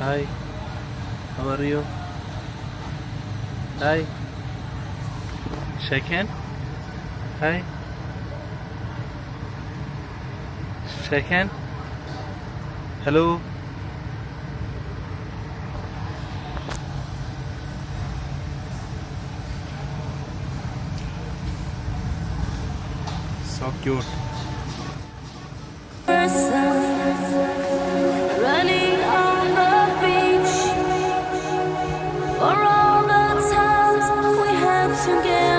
Hi, how are you? Hi, shake hand. Hi, shake hand. Hello. So cute. Running on the beach for all the times we had together.